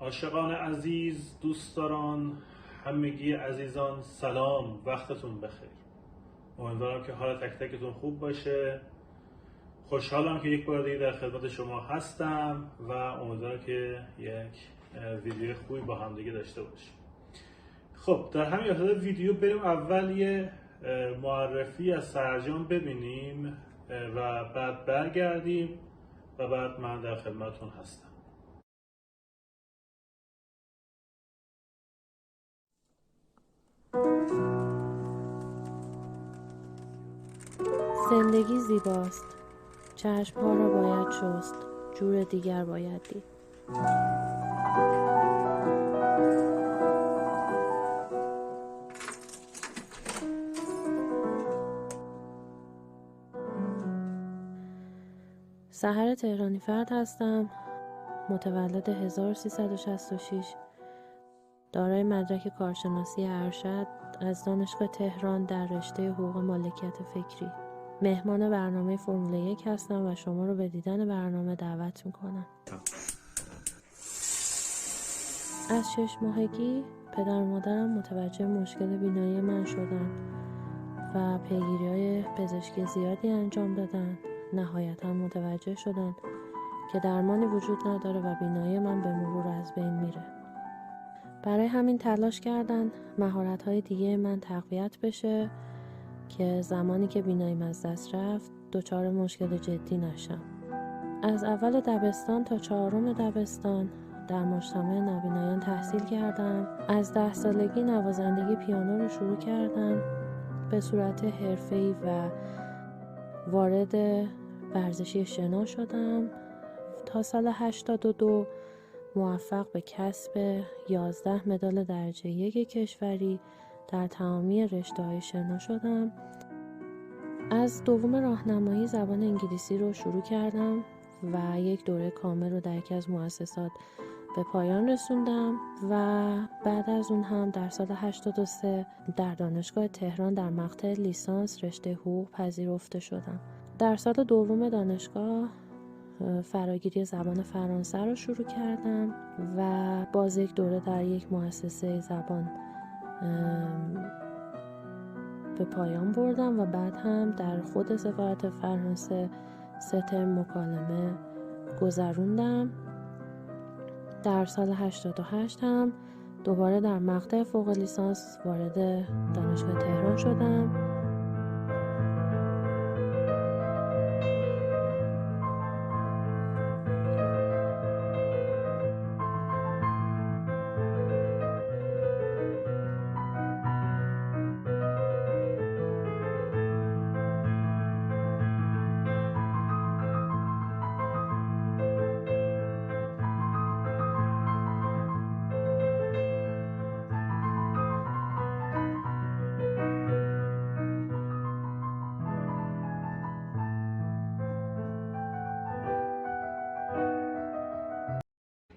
عاشقان عزیز، دوستداران، همگی عزیزان، سلام، وقتتون بخیر. امیدوارم که حال تک تکتون خوب باشه. خوشحالم که یک بار دیگه در خدمت شما هستم و امیدوارم که یک ویدیو خوبی با هم دیگه داشته باشیم. خب در همین ابتدای ویدیو بریم اول یه معرفی از سرجان ببینیم و بعد برگردیم و بعد من در خدمتتون هستم. زندگی زیباست، چشم‌ها را باید شست، جور دیگر باید دید. سحر تهرانی فرد هستم، متولد 1366، دارای مدرک کارشناسی ارشد از دانشگاه تهران در رشته حقوق مالکیت فکری. مهمان برنامه فرمول 1 هستم و شما رو به دیدن برنامه دعوت میکنم. از 6 ماهگی پدر و مادرم متوجه مشکل بینایی من شدن و پیگیری‌های پزشکی زیادی انجام دادن. نهایتاً متوجه شدن که درمانی وجود نداره و بینایی من به مرور از بین میره. برای همین تلاش کردن مهارت‌های دیگه من تقویت بشه که زمانی که بیناییم از دست رفت دچار مشکل جدی نشم. از اول دبستان تا 4م دبستان در مجتمع نابینایان تحصیل کردم. از 10 سالگی نوازندگی پیانو رو شروع کردم به صورت حرفه‌ای و وارد ورزشی شنا شدم. تا سال 82 موفق به کسب 11 مدال درجه 1 کشوری در تمامی رشته‌های شنا شدم. از دوم راهنمایی زبان انگلیسی رو شروع کردم و یک دوره کامل رو در یکی از مؤسسات به پایان رسوندم و بعد از اون هم در سال 83 در دانشگاه تهران در مقطع لیسانس رشته حقوق پذیرفته شدم. در سال دوم دانشگاه فراگیری زبان فرانسه رو شروع کردم و باز یک دوره در یک مؤسسه زبان به پایان بردم و بعد هم در خود سفارت فرانسه 3 ترم مکالمه گذروندم. در سال 88 هم دوباره در مقطع فوق لیسانس وارد دانشگاه تهران شدم.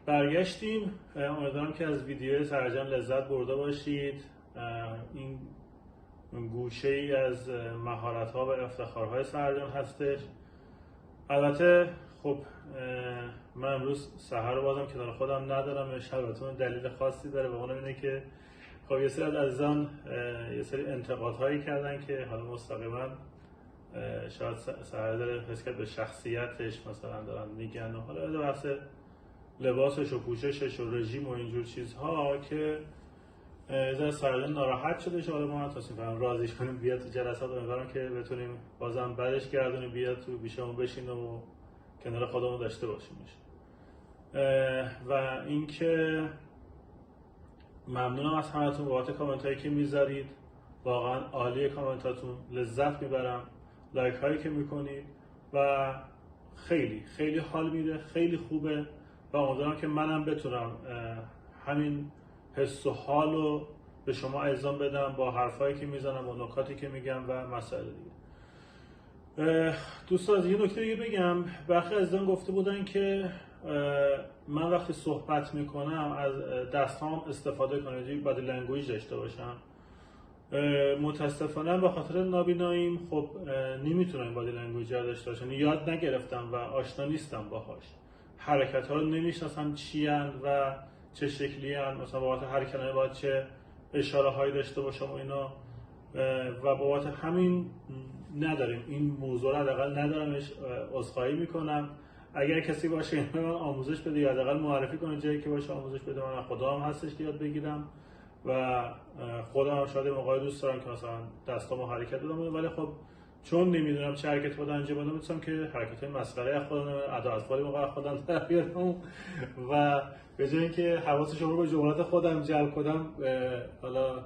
برگشتیم. امیدوارم که از ویدیو سرجان لذت برده باشید. این گوشه ای از مهارت‌ها و افتخارهای سرجان هستش. البته خب من امروز سحر رو بازم کنار خودم ندارم. البته دلیل خاصی داره و اونم اینه که خب یه سری از عزیزان یه سری انتقادهایی کردن که حالا مستقیما شاید سحر داره نسبت به شخصیتش مثلا دارن میگن و حالا بحث لباسش و پوششش و رژیم و اینجور چیزها که ذره سرجان ناراحت شده. حالا ما تصمیم گرفتیم راضیش کنیم بیاد تو جلسات. امیدوارم که بتونیم بازم برش گردونیم بیاد تو بیشمون بشینه و کنار خودمون داشته باشیمش. و اینکه ممنونم از همتون بابت کامنت هایی که میذارید. واقعا عالیه کامنتاتون، لذت میبرم. لایک هایی که میکنید و خیلی خیلی حال میده، خیلی خوبه و امیدوارم که منم بتونم همین حس و حال رو به شما الزام بدم با حرفایی که میزنم و نکاتی که میگم و مسائل دیگه. دوستان از یه نکته دیگه بگم. برخی عزیزان گفته بودن که من وقتی صحبت میکنم از دستام استفاده کنم، بادی لنگویج داشته باشم. متاسفانه به خاطر نابیناییم خب نمیتونم بادی لنگویج داشته باشم، یاد نگرفتم و آشنا نیستم باهاش. حرکت ها رو نمیشناسم چی هستند و چه شکلی هستن، مثلا بابت هر کلمه باید چه اشاره هایی داشته باشم و اینا، و بابت همین نداریم این موضوع رو حداقل ندارمش. عذرخواهی میکنم اگر کسی باشه این من آموزش بده یا حداقل معرفی کنه جایی که باشه آموزش بده. من خودم هستش که یاد بگیرم و خودم هم شاید موقعی دوست دارم که مثلا دستامو حرکت بدم، ولی خب چون نمیدونم چه حرکتی باید انجام بدم میتونم که حرکت مسخره از خودم ادا اطفالی موقع خودم در بیارم و به جای اینکه حواس شما رو به جملات خودم جلب کنم حالا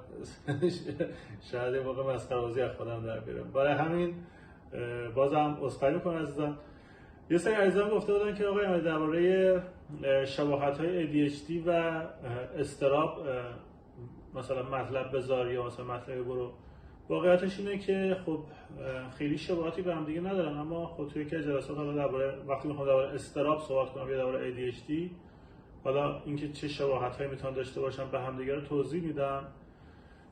شاید یه موقع مسخره بازی از خودم در بیارم. برای همین بازم عذرخواهی میکنم عزیزان. یه سری عزیزان گفته بودن که آقای درباره شباهت‌های ADHD و اضطراب مثلا مطلب بذار یا مثلا مطلب برو. واقعیتش اینه که خب خیلی شباهتی به هم دیگه ندارن، اما خب توی که جلسات حالا درباره وقتی میخوام درباره اضطراب صحبت کنم یا درباره ADHD، حالا اینکه چه شباهت‌هایی میتونن داشته باشن به هم دیگه رو توضیح میدم.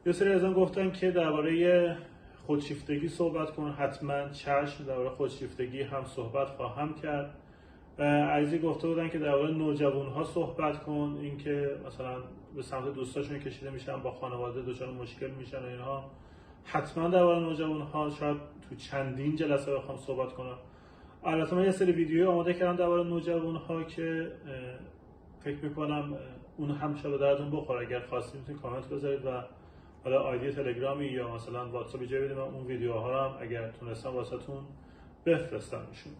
یه سری ازم گفتن که درباره خودشیفتگی صحبت کن، حتما چشم، درباره خودشیفتگی هم صحبت خواهم کرد. عزیزی گفته بودن که درباره نوجوان‌ها صحبت کن، اینکه مثلا به سمت دوستاشون کشیده میشن، با خانواده دچار مشکل میشن و اینها. حتما درباره نوجوان‌ها شاید تو چندین جلسه بخوام صحبت کنم. البته من یه سری ویدیو آماده کردم درباره نوجوان‌ها که فکر میکنم اون هم شاید درتون بخوره. اگر خواستید میتونید کامنت بذارید و حالا آیدی تلگرامی یا مثلا واتساپ جای بدید، من اون ویدیوها رو هم اگر تونستم واسهتون بفرستمشون.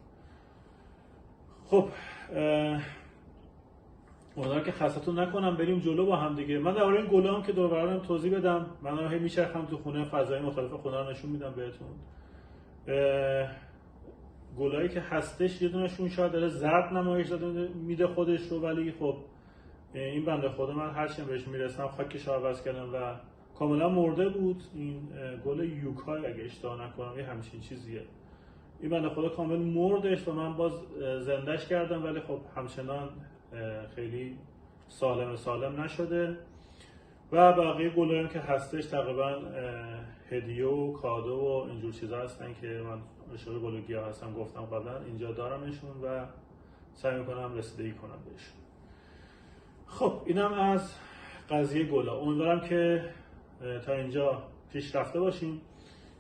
خب امیدوارم که خستتون نکنم، بریم جلو با هم دیگه. من درباره این گلام که دور و برم توضیح بدم. من هی میچرخم تو خونه، فضای مختلف خونه رو نشون میدم بهتون. گلایی که هستش یه دونشون شاید داره زرد نمایش داده میده خودش رو، ولی خب این بنده خدا من هرچی بهش میرسم خاکش رو عوض کردم و کاملا مرده بود. این گل یوکای اگه اشتباه نکنم یه همچین چیزیه. این بنده خدا کامل مردش و من باز زندهش کردم، ولی خب همچنان خیلی سالم نشده. و بقیه گلایی که هستش تقریبا هدیه و کادو و اینجور چیزا هستن که من اشاره گل گیاه هستم گفتم قبلا، اینجا دارمشون و سعی میکنم رسیدگی کنم بهشون. خب اینم از قضیه گلا. امیدوارم که تا اینجا پیش رفته باشیم.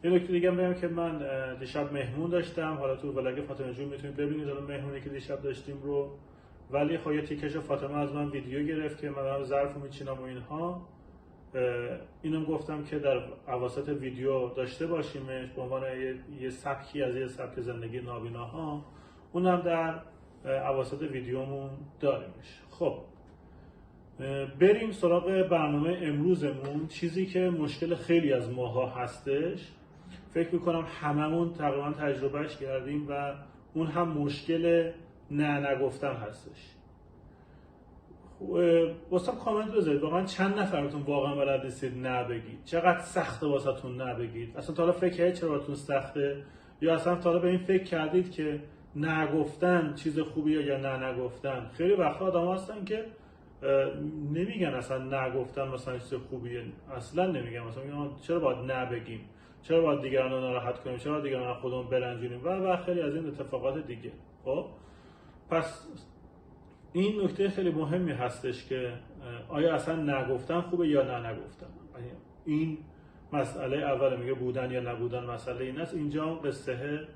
یه نکته دیگه هم بگم که من دیشب مهمون داشتم. حالا تو ولاگ فاطمه جون میتونید ببینید اون مهمونی که دیشب داشتیم رو. ولی خب یه تیکش فاطمه از من ویدیو گرفت که من ظرفو میچینم و اینها. اینم گفتم که در اواسط ویدیو داشته باشیمش به عنوان یه سبکی از یه سبک زندگی نابیناها. اونم در اواسط ویدیومون داریمش. خب بریم سراغ برنامه امروزمون. چیزی که مشکل خیلی از ماها هستش، فکر میکنم هممون تقریبا تجربهش کردیم و اون هم مشکل نگفتن هستش. واسم کامنت بذارید واقعا چند نفرتون واقعا بلد نیستید نه بگید. چقدر سخته واسهتون نه بگید. اصلا تا حالا فکر کردید چرا براتون سخته، یا اصلا تا حالا به این فکر کردید که نگفتن چیز خوبیه یا نه نگفتن. خیلی وقتا آدم هستن که نمیگن اصلا نگفتن مثلا چیز خوبیه، اصلا نمیگن. مثلا میگن چرا باید نه بگیم، چرا باید دیگران رو ناراحت کنیم، چرا دیگران رو خودمون برنجونیم و خیلی از این اتفاقات دیگه. خب پس این نکته خیلی مهمی هستش که آیا اصلا نگفتن خوبه یا نه نگفتن. این مسئله اول میگه بودن یا نبودن مسئله این است. اینجا قصه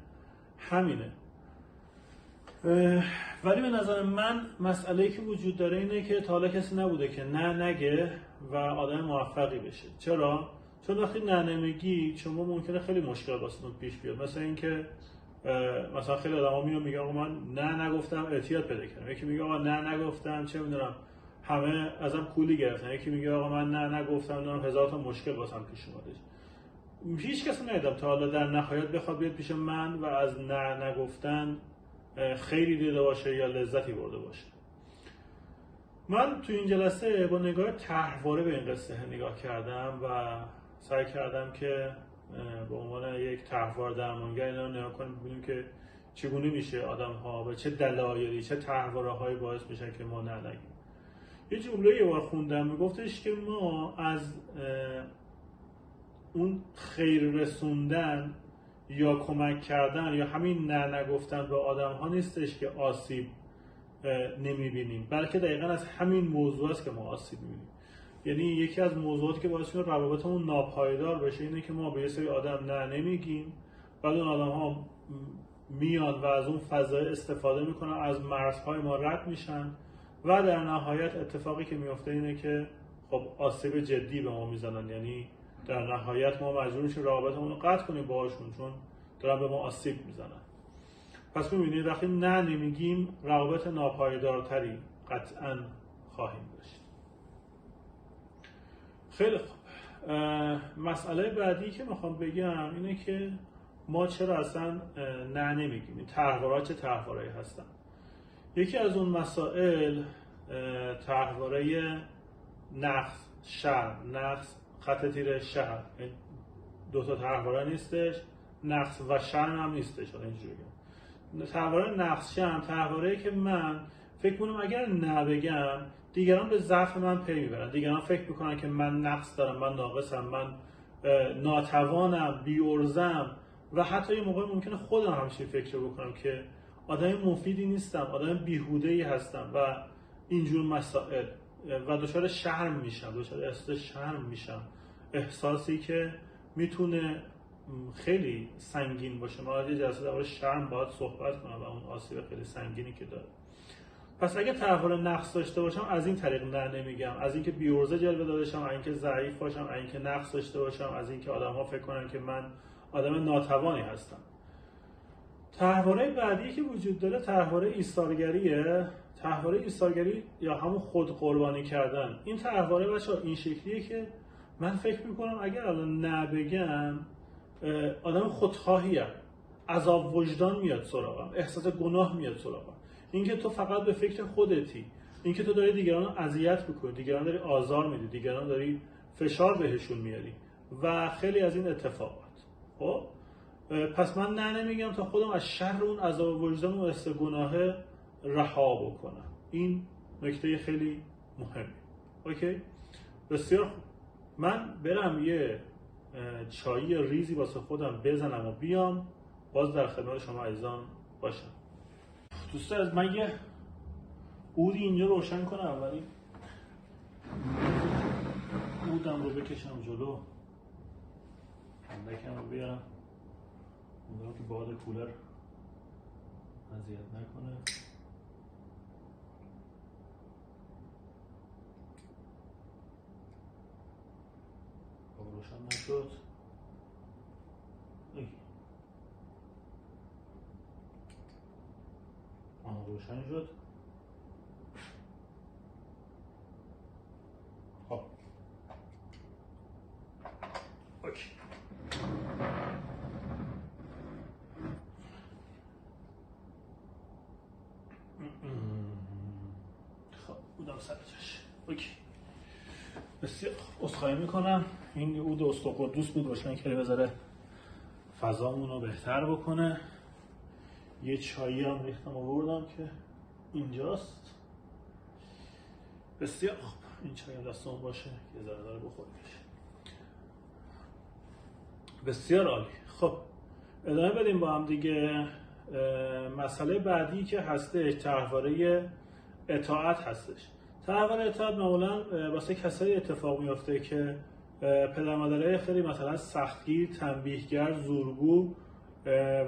همینه. ولی به نظر من مسئله‌ای که وجود داره اینه که تا حالا کسی نبوده که نه نگه و آدم موفقی بشه. چرا؟ چون وقتی نه نمیگی شما ممکنه خیلی مشکل واسهتون پیش بیاد. مثلا اینکه مثلا خیلی آدما میگن آقا من نه نگفتم اعتیاد پیدا کردم. یکی میگه آقا نه نگفتم چه میدونم همه ازم کولی گرفتن. یکی میگه آقا من نه نگفتم نمیدونم هزار تا مشکل واسم پیش اومده. هیچ کسی ندیدم تا حالا در نهایت بخواد بیاد پیش من و از نه نگفتن خیلی دیده باشه یا لذتی برده باشه. من تو این جلسه با نگاه طرحواره به این قصه نگاه کردم و سعی کردم که به عنوان یک طرحوار درمانگر اینا رو نگاه کنیم، ببینیم که چگونه میشه آدم‌ها به چه دلایلی چه طرحواره‌هایی باعث میشن که ما نه نگیم. یه جمله یه بار خوندم میگفتش که ما از اون خیر رسوندن یا کمک کردن یا همین نه نگفتن به آدم‌ها نیستش که آسیب نمیبینیم، بلکه دقیقا از همین موضوع است که ما آسیب میبینیم. یعنی یکی از موضوعاتی که باعث میشه روابطمون ناپایدار بشه اینه که ما به یه سری آدم نه نمیگیم، بعد اون آدم ها میان و از اون فضای استفاده میکنن، از مرزهای ما رد میشن و در نهایت اتفاقی که میفته اینه که خب آسیب جدی به ما میزنن. یعنی در نهایت ما مجبور میشیم روابطمون رو قطع کنیم باهاشون، چون دارن به ما آسیب میزنن. پس میبینید وقتی نه نمیگیم روابط ناپایدارتری قطعاً خواهیم داشت. خیلی خوب. مسئله بعدی که میخوام بگم اینه که ما چرا اصلا نه نمیگیم. این طرحواره‌ها چه طرحواره‌ای هستن؟ یکی از اون مسائل طرحواره نقص شرم، نقص خط تیره شرم. دو تا طرحواره نیستش، نقص و شرم هم نیستش. حالا اینجوری بگم. طرحواره نقص شرم طرحواره‌ای که من فکر کنم اگر نه بگم دیگران به ضعف من پی میبرن، دیگران فکر میکنن که من نقص دارم، من ناقصم، من ناتوانم، بی‌عرضم و حتی یه موقع ممکنه خودم همچین فکر بکنم که آدم مفیدی نیستم، آدم بیهوده‌ای هستم و اینجور مسائل و دچار شرم میشم، دچار احساس شرم میشم، احساسی که میتونه خیلی سنگین باشه. ما یه جلسه درباره شرم باید صحبت کنم و اون آسیب خیلی سنگینی که داره. پس اگه طرحواره نقص داشته باشم از این طریق نه نمیگم، از اینکه بی‌عرضه جلوه داده شم، از اینکه ضعیف باشم، از اینکه نقص داشته باشم، از اینکه آدم‌ها فکر کنن که من آدم ناتوانی هستم. طرحواره بعدی که وجود داره طرحواره ایثارگریه. طرحواره ایثارگری یا همون خود قربانی کردن. این طرحواره بچه‌ها این شکلیه که من فکر می‌کنم اگر الان نه بگم آدم خودخواهیه، عذاب وجدان میاد سراغم، احساس گناه میاد سراغم. اینکه تو فقط به فکر خودتی، اینکه تو داری دیگران رو اذیت می‌کنی، دیگران داری آزار میدی، دیگران داری فشار بهشون میاری و خیلی از این اتفاقات. خب پس من نه نمیگم تا خودم از شر اون عذاب وجدان و احساس گناه رها بکنم. این نکته خیلی مهمه. اوکی؟ بسیار خوب. من برم یه چایی ریزی واسه خودم بزنم و بیام باز در خدمت شما عزیزان باشم. دوستان از من یه عودی اینجا روشن کنم، ولی عودم رو بکشم جلو، اندکم رو بیارم اونجا که باد کولر اذیت نکنه. روشن نشد. روشن شد. خب اوکی. خب بودم سر جاش. اوکی. بسیار عذرخواهی میکنم. این عود استقدوس بود، روشن کردی بذاره فضامون رو بهتر بکنه. یه چایی هم ریختم آوردم که اینجاست. بسیار خوب. این چای هم دستمون باشه یه ذره داره بخوریمش. بسیار عالی. خب ادامه بدیم با هم دیگه. مسئله بعدی که هستش طرحواره اطاعت هستش. طرحواره اطاعت معمولا واسه کسایی اتفاق میفته که پدر مادرای خیلی مثلا سختگیر، تنبیهگر، زورگو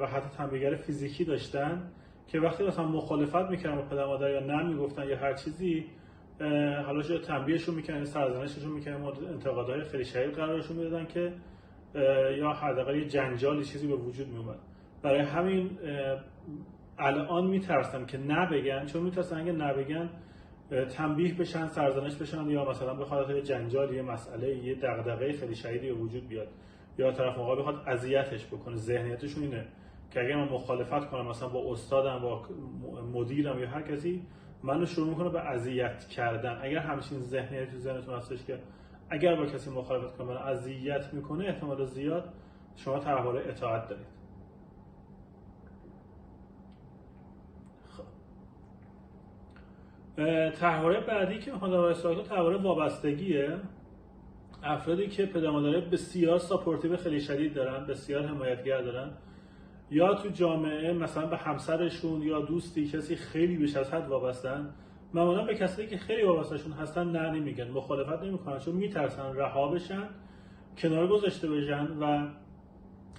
و حتی تنبیهگر فیزیکی داشتن که وقتی مثلا مخالفت میکردن با پدر مادر یا نه میگفتن یا هر چیزی، حالا شده تنبیهشون میکنن، سرزنششون میکنن، انتقادهای خیلی شدید قرارشون میدادن که یا حداقل یه جنجالی چیزی به وجود میومد. برای همین الان میترسن که نه بگن، چون میترسن اگه نه بگن تنبیه بشن، سرزنش بشن یا مثلا بخواد یه جنجال، یه مسئله، یه دغدغه خیلی شدیدی به وجود بیاد یا طرف مقابل بخواد اذیتش بکنه. ذهنیتشون اینه که اگه من مخالفت کنم مثلا با استادم، با مدیرم یا هر کسی، منو شروع میکنه به اذیت کردن. اگر همچین ذهنیتی تو ذهنتون هستش که اگر با کسی مخالفت کنم منو اذیت میکنه، احتمال زیاد شما طرحواره اطاعت دارید. طرحواره بعدی که میخوام درباره‌اش صحبت کنم طرحواره وابستگیه. افرادی که پدر مادر بسیار ساپورتیو خیلی شدید دارن، بسیار حمایتگر دارن یا تو جامعه مثلا به همسرشون یا دوستی کسی خیلی بیش از حد وابستن، معمولا به کسایی که خیلی وابسته‌شون هستن نه نمیگن، مخالفت نمیکنن، چون میترسن رها بشن، کنار گذاشته بشن و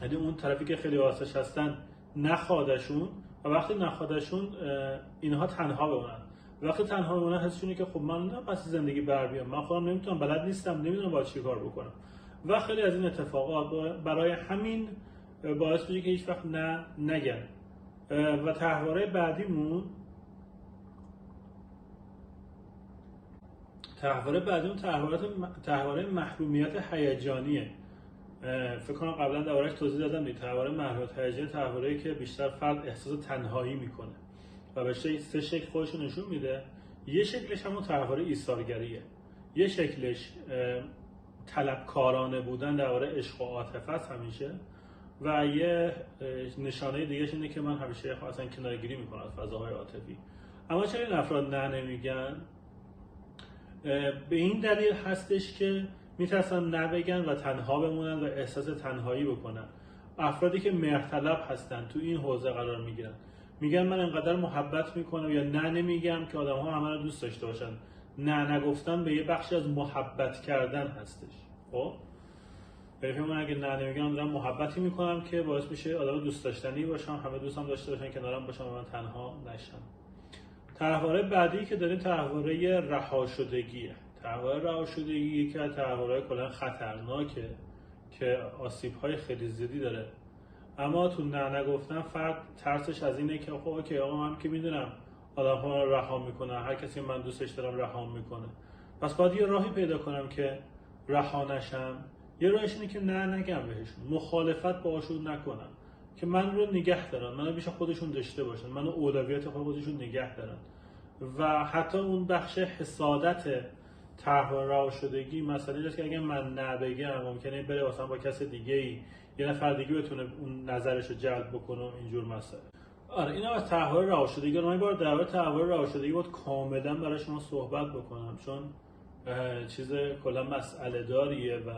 یعنی اون طرفی که خیلی وابستش هستن نخوادشون و وقتی نخوادشون اینها تنها بمونن. وقتی تنها بمونن حسشونه که خب من نه پس زندگی بر بیام، من خودم نمیتونم، بلد نیستم، نمیدونم باید چی کار بکنم و خیلی از این اتفاقات برای همین باعث میشه که هیچ وقت نه نگن. و تحواره بعدیمون تحواره محرومیت هیجانیه. فکر کنم قبلا دربارش توضیح دادم دیگه. تحواره محرومیت هیجانی تحواره‌ای که بیشتر فرد احساس تنهایی میکنه و به سه شکل خودش نشون میده. یه شکلش همون تحواره ایثارگریه، یه شکلش طلبکارانه بودن درباره عشق و عاطفه است همیشه، و یه نشانه دیگه‌ش اینه که من همیشه اصلا کناره‌گیری میکنم از فضاهای عاطفی. اما چرا این افراد نه نمیگن؟ به این دلیل هستش که میترسن نبگن و تنها بمونن و احساس تنهایی بکنن. افرادی که مهرطلب هستن تو این حوزه قرار میگیرن، میگن من انقدر محبت میکنم یا نه نمیگم که آدم ها همه رو دوست داشته باشن. نه نگفتن به یه بخشی از محبت کردن هستش. خب من اگه نه نمیگم دارم محبتی میکنم که باعث میشه آدم دوست داشتنی باشم، همه دوستم داشته باشن، کنارم باشم و من تنها نشم. تحواره بعدی که داریم تحواره رهاشدگیه. تحواره رهاشدگی که تحواره کلا خطرناکه که آسیب‌های خیلی زیادی داره. اما تو نه نگفتن فرد ترسش از اینه که خب اوکی آقا من که میدونم آدم‌ها رو رها میکنه، هر کسی من دوستش دارم رها میکنه، پس باید یه راهی پیدا کنم که رها نشم. یه راهش اینه که نه نگم بهشون، مخالفت باهاشون نکنم، که من رو نگه دارن، منو بیش خودشون داشته باشن، منو اولویت خودشون نگه دارن. و حتی اون بخش حسادت تحواره رهاشدگی مثلا اینجاست که اگه من نبگم ممکنه بره مثلا با کس دیگه‌ای، یه نفر دیگه بتونه اون نظرش رو جلب بکنه اینجور مسائل. آره اینا از تحواره رهاشدگی. من بار درباره تحواره رهاشدگی باید کاملا برای شما صحبت بکنم، چون چیز کلا مسئله داریه و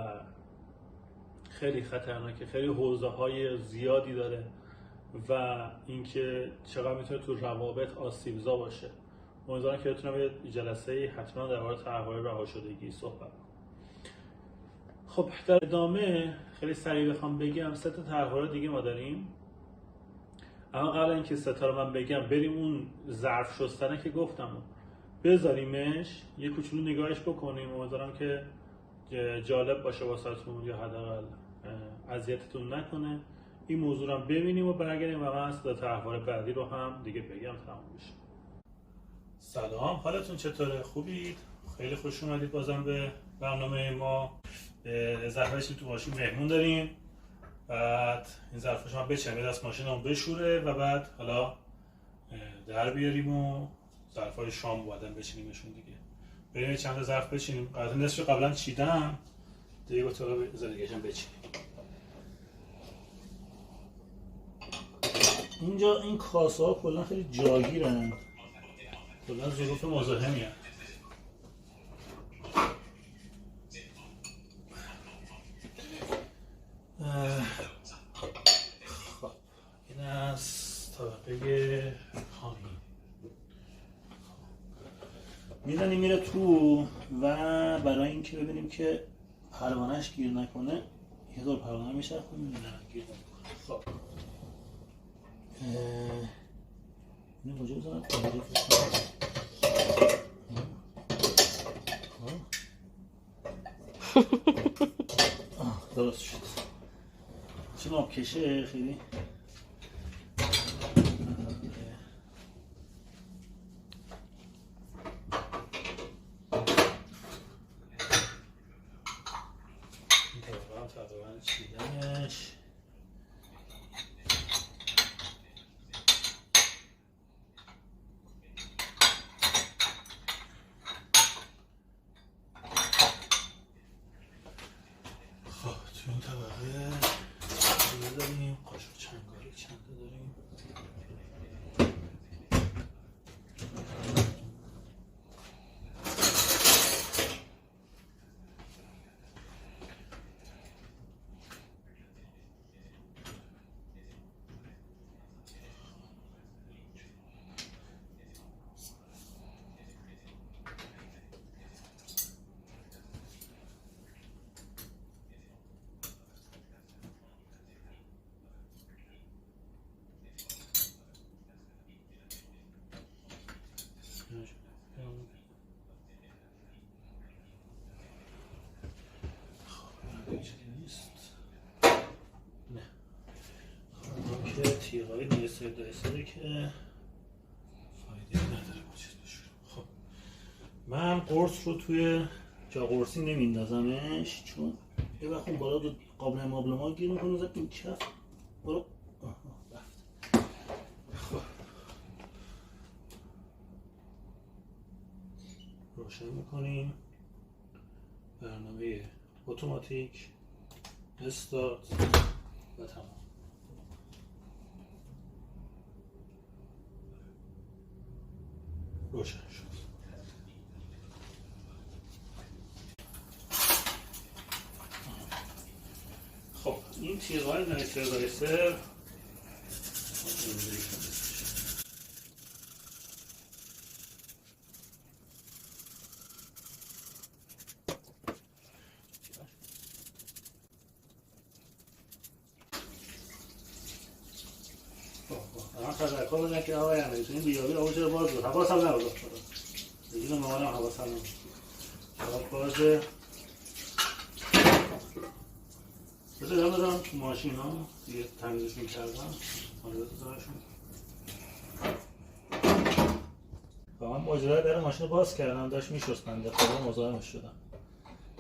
خیلی خطرناکه، خیلی حوزه‌های زیادی داره و اینکه چقدر میتونه تو روابط آسیبزا باشه. امیدوارم که بتونم یه جلسه حتما درباره تحواره رهاشدگی صحبت کنم. خب در ادامه خیلی سریع بخوام بگم 3 تا تحواره دیگه ما داریم. اما قبل اینکه 3 تا رو من بگم بریم اون ظرف شستنه که گفتم بذاریمش یه کوچولو نگاهش بکنیم. امیدوارم که جالب باشه واسهتون یا حداقل اذیتتون نکنه. این موضوع رو ببینیم و برگردیم و من 3 تا تحواره بعدی رو هم دیگه بگم تموم بشه. سلام، حالتون چطوره؟ خوبید؟ خیلی خوش اومدید بازم به برنامه ما. ظرفش تو ماشین مهمون داریم، بعد این ظرفش هم بچینیم، دست ماشین هم بشوره و بعد حالا در بیاریم و ظرفای شام بعدن بچینیمشون دیگه. بریم چند تا ظرف بچینیم. قطعا نصف قبلا چیدم دیگه، تو رو زدگیشم بچینیم. اینجا این کاسه ها کلا خیلی جاگیرن، کلا ظروف مزاحمی هست. خب این از طبقه خانی میزنیم میره تو و برای اینکه ببینیم که پروانهش گیر نکنه یه دور پروانه میشه خب نه گیر نکنه. خب اینو کجا بزنم؟ درست شد. چون آب کشه خیلی تقریبا چیدنش. تو این طبقه دیگه داریم قاشق چنگاری چنده داریم. تیغای نیسر دایسره که فایده نداره با چیز بشورم. خب من قرص رو توی جا قرصی نمیندازمش چون یه وقت اون بالا دو قابل مابلما گیر میکنه زد این کف برو رفت. خب روشن میکنیم برنامه اتوماتیک استارت و تمام. روشن شد. خب این تیغ‌های نیترالایزر تذکر بدن که آقای امیرعلی این بیابی رو چرا باز بود؟ حواسم نبود افتاده. دیگه مامانم حواسم نبود. بازه بذار بذارم تو ماشین ها دیگه تمیزش میکردم مالیات بذارشون. با من ماجرای در ماشین رو باز کردم داشت میشست بنده خدا مزاحمش شدم.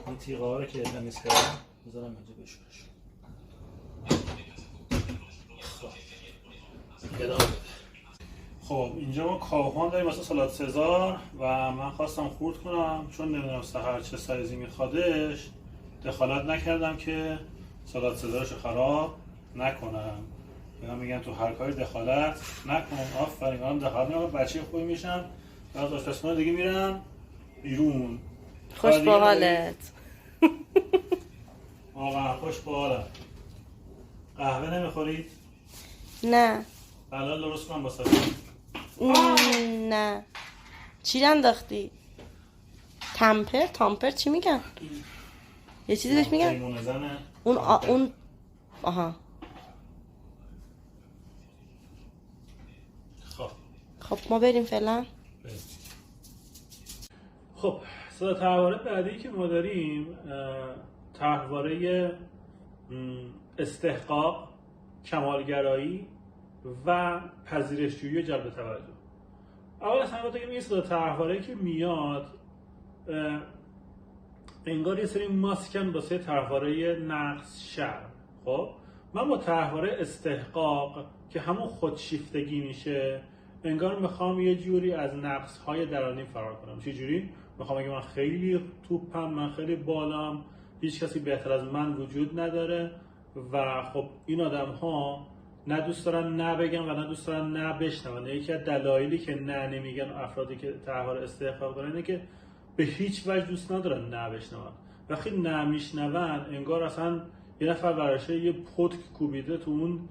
این تیغه ها رو که تمیز کردم بذارم اینجا بشورش. خب اینجا ما کاهوان داریم واسه سالاد سزار و من خواستم خورد کنم چون نمیدونم سحر چه سایزی میخوادش دخالت نکردم که سالاد سزارشو خراب نکنم. اینا میگن تو هر کاری دخالت نکن. آفرین منم دخالت نکنم بچه خوبی میشم و از آشپزخونه دیگه میرم بیرون. خوش با حالت. واقعا خوش با حالم. قهوه نمیخورید؟ نه. حلال درست کنم واسه نه. چی انداختی؟ تامپر چی میگن؟ یه چیزی بهش میگن؟ لیمون زنه. اون آها. خب ما بریم فعلا. خب طرحواره بعدی که ما داریم طرحواره استحقاق، کمالگرایی و پذیرشجویی و جلب توجه. اول از همه بگم این طرحواره که میاد انگار یه سری ماسکن واسه طرحواره نقص شرم. خب من با طرحواره استحقاق که همون خودشیفتگی میشه انگار میخوام یه جوری از نقص‌های درونی فرار کنم. چه جوری؟ میخوام بگم من خیلی توپم، من خیلی بالام، هیچ کسی بهتر از من وجود نداره و خب این آدم‌ها نه دوست دارن نه بگن و نه دوست دارن نه بشنون. یکی از دلایلی که نه نمیگن افرادی که طرحواره استحقاق دارن اینه که به هیچ وجه دوست ندارن نه بشنون. وقتی نه میشنون انگار اصلا یه نفر ورشه یه پتک کوبیده تو اون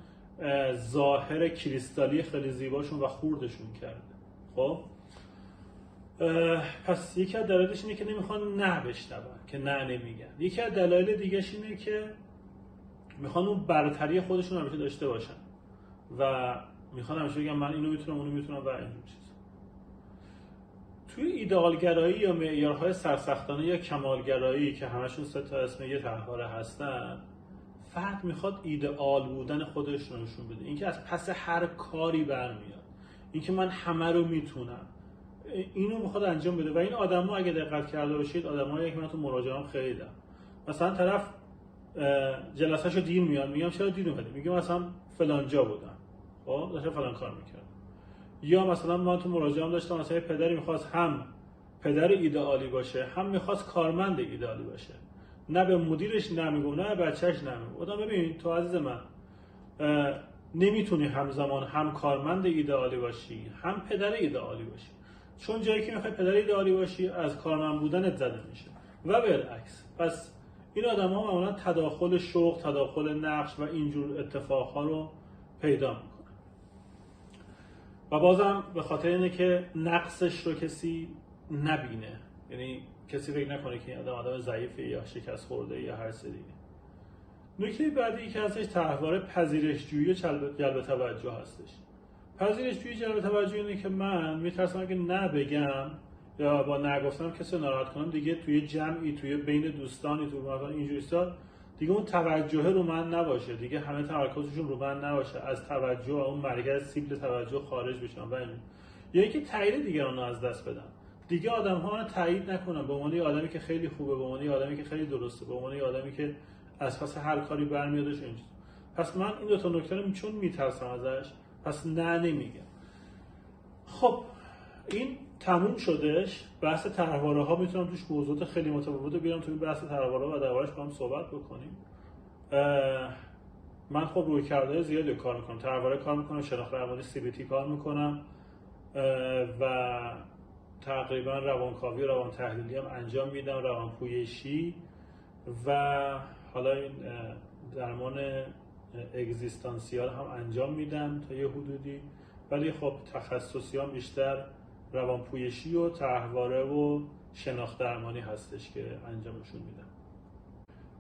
ظاهر کریستالی خیلی زیباشون و خوردشون کرده. خب پس یکی از دلایلش اینه که نمیخوان نه بشنون، که نه نمیگن. یکی از دلایل دیگه‌ش اینه که میخوان اون برتری خودشون همیشه داشته باشن و میخوان همیشه بگن من اینو میتونم اونو میتونم و این چیز. توی ایدئالگرایی یا معیارهای سرسختانه یا کمالگرایی که همشون سه تا اسم یه طرحواره هستن، فرد میخواد ایدئال بودن خودش رو نشون بده. اینکه از پس هر کاری برمیاد، اینکه من همه رو میتونم، اینو میخواد انجام بده. و این آدما اگه دقت کرده باشید آدمایی که من تو مراجعه‌ام خیلی دیدم، مثلا طرف جلسه‌شو دیر میاد، میگم چرا دیر اومدی؟ میگه مثلا فلان جا بودم، خب داشتم فلان کار میکردم. یا مثلا من تو مراجعه‌ام داشتم مثلا پدری میخواست هم پدر ایدئالی باشه هم میخواست کارمند ایدئالی باشه، نه به مدیرش نمیگم نه به بچه‌ش نمیگم. آدم ببین تو عزیز من نمیتونی همزمان هم کارمند ایدئالی باشی هم پدر ایدئالی باشی، چون جایی که میخوای پدر ایدئالی باشی از کارمند بودنت زده میشه و بالعکس. پس این آدم‌ها معمولا تداخل شغل، تداخل نقش و اینجور اتفاقها رو پیدا میکنن. و بازم به خاطر اینه که نقصش رو کسی نبینه، یعنی کسی فکر نکنه که این آدم ضعیفه یا شکست خورده یا هر چیز دیگه. نکته بعدی که هستش طرحواره پذیرش‌جویی و جلب توجه هستش. پذیرش‌جویی جلب توجه اینه که من میترسم که نه بگم یا با نگفتم کسی ناراحت کنم، دیگه توی جمعی، توی بین دوستانی، تو مثلا اینجوری دیگه اون توجه رو من نباشه، دیگه همه تمرکزشون رو من نباشه، از توجه اون مرکز سیبل توجه خارج بشن و یا اینکه تایید دیگران رو از دست بدم. دیگه آدم‌ها رو تایید نکنم به عنوان آدمی که خیلی خوبه، به عنوان آدمی که خیلی درسته، به عنوان آدمی که از پس هر کاری برمیادش این. پس من این دو تا نکته رو چون میترسم ازش، پس نمیگم. خب این تموم شدش. بحث طرحواره ها میتونم توش موضوعات خیلی متفاوت بیارم توی بحث طرحواره و دربارش با هم صحبت بکنیم. من خب رویکردهای زیادی کار میکنم، طرحواره کار میکنم، شناخت روانی CBT کار میکنم و تقریبا روانکاوی و روان تحلیلی هم انجام میدم، روانپویشی و حالا این درمان اگزیستانسیال هم انجام میدم تا یه حدودی، ولی خب تخصصی هم بیشتر روانپویشی و طرحواره و شناخت درمانی هستش که انجامشون میدم.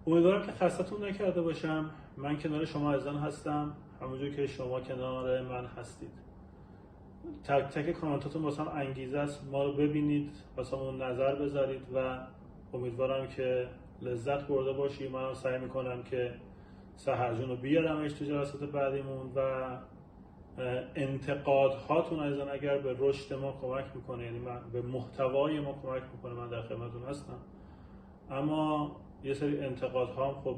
امیدوارم که خستتون نکرده باشم. من کنار شما عزیزان هستم، همونجور که شما کنار من هستید. تک تک کامنتاتون واسم انگیزه است، ما رو ببینید، واسمون نظر بذارید و امیدوارم که لذت برده باشید. من سعی میکنم که سحر جون رو بیارمش تو جلسات بعدیمون و انتقادهاتون عزیزان اگر به رشد ما کمک میکنه، یعنی به محتوای ما کمک میکنه، من در خدمتتون هستم. اما یه سری انتقادها هم خب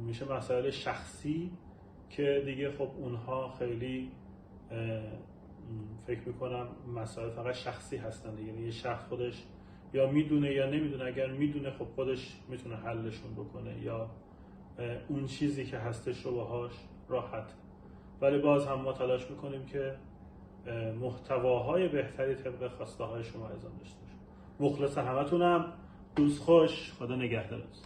میشه مسائل شخصی که دیگه خب اونها خیلی فکر میکنم مسائل فقط شخصی هستن دیگه، یعنی یه شخص خودش یا میدونه یا نمیدونه. اگر میدونه خب خودش میتونه حلشون بکنه یا اون چیزی که هستش رو باهاش راحت. ولی باز هم ما تلاش میکنیم که محتواهای بهتری طبق خواسته های شما عزیزان داشته باشیم. مخلص همتونم. روز خوش. خدا نگهدارتون.